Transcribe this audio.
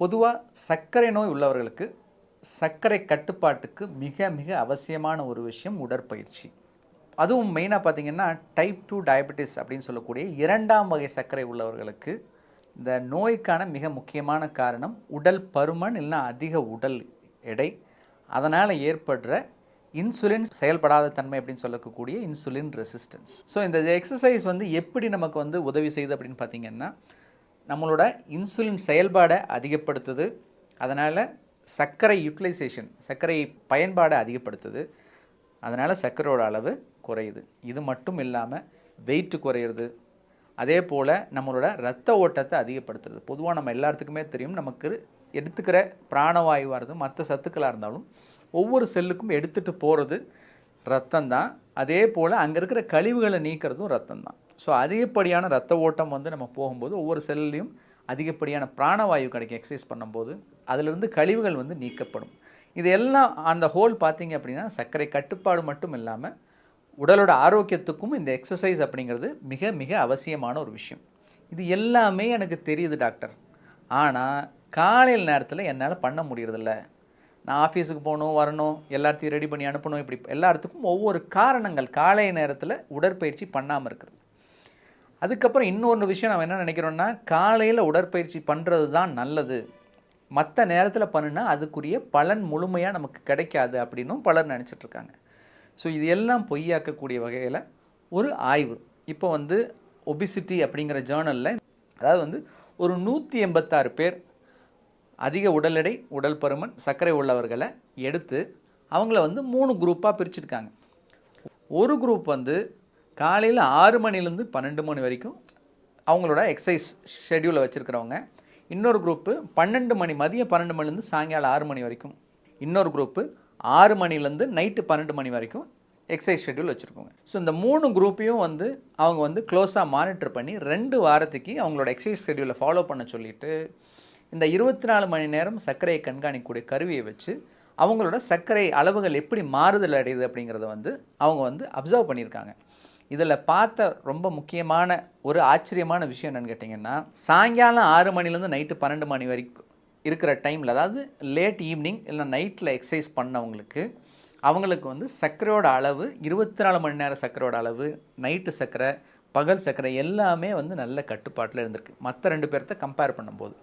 பொதுவாக சர்க்கரை நோய் உள்ளவர்களுக்கு சர்க்கரை கட்டுப்பாட்டுக்கு மிக மிக அவசியமான ஒரு விஷயம் உடற்பயிற்சி. அதுவும் மெயினாக பார்த்தீங்கன்னா டைப் 2 டயபெட்டிஸ் அப்படின்னு சொல்லக்கூடிய 2ஆம் வகை சர்க்கரை உள்ளவர்களுக்கு இந்த நோய்க்கான மிக முக்கியமான காரணம் உடல் பருமன் இல்லைன்னா அதிக உடல் எடை, அதனால் ஏற்படுற இன்சுலின் செயல்படாத தன்மை அப்படின்னு சொல்லக்கூடிய இன்சுலின் ரெசிஸ்டன்ஸ். ஸோ இந்த எக்ஸசைஸ் எப்படி நமக்கு உதவி செய்யுது அப்படின்னு பார்த்தீங்கன்னா, நம்மளோட இன்சுலின் செயல்பாடை அதிகப்படுத்துது, அதனால் சர்க்கரை யூட்டிலைசேஷன் சர்க்கரை பயன்பாடை அதிகப்படுத்துது, அதனால் சர்க்கரையோட அளவு குறையுது. இது மட்டும் இல்லாமல் வெயிட் குறையிறது, அதே போல் நம்மளோட இரத்த ஓட்டத்தை அதிகப்படுத்துறது. பொதுவாக நம்ம எல்லாத்துக்குமே தெரியும், நமக்கு எடுத்துக்கிற பிராணவாயுவாக இருந்தாலும் மற்ற சத்துக்களாக இருந்தாலும் ஒவ்வொரு செல்லுக்கும் எடுத்துகிட்டு போகிறது ரத்தம் தான். அதே போல் அங்கே இருக்கிற கழிவுகளை நீக்கிறதும் ரத்தம் தான். ஸோ அதிகப்படியான ரத்த ஓட்டம் நம்ம போகும்போது ஒவ்வொரு செல்லையும் அதிகப்படியான பிராணவாயு கிடைக்கும். எக்ஸசைஸ் பண்ணும்போது அதிலிருந்து கழிவுகள் நீக்கப்படும். இது எல்லாம் அந்த ஹோல் பார்த்தீங்க அப்படின்னா சர்க்கரை கட்டுப்பாடு மட்டும் இல்லாமல் உடலோட ஆரோக்கியத்துக்கும் இந்த எக்ஸசைஸ் அப்படிங்கிறது மிக மிக அவசியமான ஒரு விஷயம். இது எல்லாமே எனக்கு தெரியுது டாக்டர், ஆனால் காலையில் நேரத்தில் என்னால் பண்ண முடியறதில்ல. நான் ஆஃபீஸுக்கு போகணும், வரணும், எல்லாத்தையும் ரெடி பண்ணி அனுப்பணும், இப்படி எல்லாத்துக்கும் ஒவ்வொரு காரணங்கள் காலை நேரத்தில் உடற்பயிற்சி பண்ணாமல் இருக்கிறது. அதுக்கப்புறம் இன்னொரு விஷயம் நம்ம என்ன நினைக்கிறோன்னா, காலையில் உடற்பயிற்சி பண்ணுறது தான் நல்லது, மற்ற நேரத்தில் பண்ணுனா அதுக்குரிய பலன் முழுமையாக நமக்கு கிடைக்காது அப்படின்னும் பலர் நினச்சிட்ருக்காங்க. ஸோ இது எல்லாம் பொய்யாக்கக்கூடிய வகையில் ஒரு ஆய்வு இப்போ ஒபிசிட்டி அப்படிங்கிற ஜேர்னலில், அதாவது ஒரு 186 பேர் அதிக உடல் எடை, உடல் பருமன், சர்க்கரை உள்ளவர்களை எடுத்து அவங்கள 3 குரூப்பாக பிரிச்சுருக்காங்க. ஒரு குரூப் காலையில் 6 மணிலேருந்து 12 மணி வரைக்கும் அவங்களோட எக்ஸசைஸ் ஷெட்யூலை வச்சுருக்கிறவங்க. இன்னொரு குரூப்பு 12 மணி, மதியம் 12 மணிலேருந்து சாயங்காலம் 6 மணி வரைக்கும். இன்னொரு குரூப்பு 6 மணிலேருந்து நைட்டு 12 மணி வரைக்கும் எக்ஸசைஸ் ஷெட்யூல் வச்சுருக்கோங்க. ஸோ இந்த 3 குரூப்பையும் அவங்க க்ளோஸாக மானிட்டர் பண்ணி 2 வாரத்துக்கு அவங்களோட எக்ஸசைஸ் ஷெட்யூலை ஃபாலோ பண்ண சொல்லிவிட்டு இந்த 24 மணி நேரம் சர்க்கரையை கண்காணிக்கக்கூடிய கருவியை வச்சு அவங்களோட சர்க்கரை அளவுகள் எப்படி மாறுதல் அடையுது அப்படிங்கிறத அவங்க அப்சர்வ் பண்ணியிருக்காங்க. இதில் பார்த்த ரொம்ப முக்கியமான ஒரு ஆச்சரியமான விஷயம் என்னென்னு கேட்டிங்கன்னா, சாயங்காலம் 6 மணிலேருந்து நைட்டு 12 மணி வரைக்கும் இருக்கிற டைமில், அதாவது லேட் ஈவினிங் இல்லை நைட்டில் எக்ஸசைஸ் பண்ணவங்களுக்கு அவங்களுக்கு சர்க்கரையோட அளவு 24 மணி நேரம் சர்க்கரையோட அளவு, நைட்டு சர்க்கரை, பகல் சர்க்கரை எல்லாமே நல்ல கட்டுப்பாட்டில் இருந்திருக்கு மற்ற 2 பேர்த்த கம்பேர் பண்ணும்போது.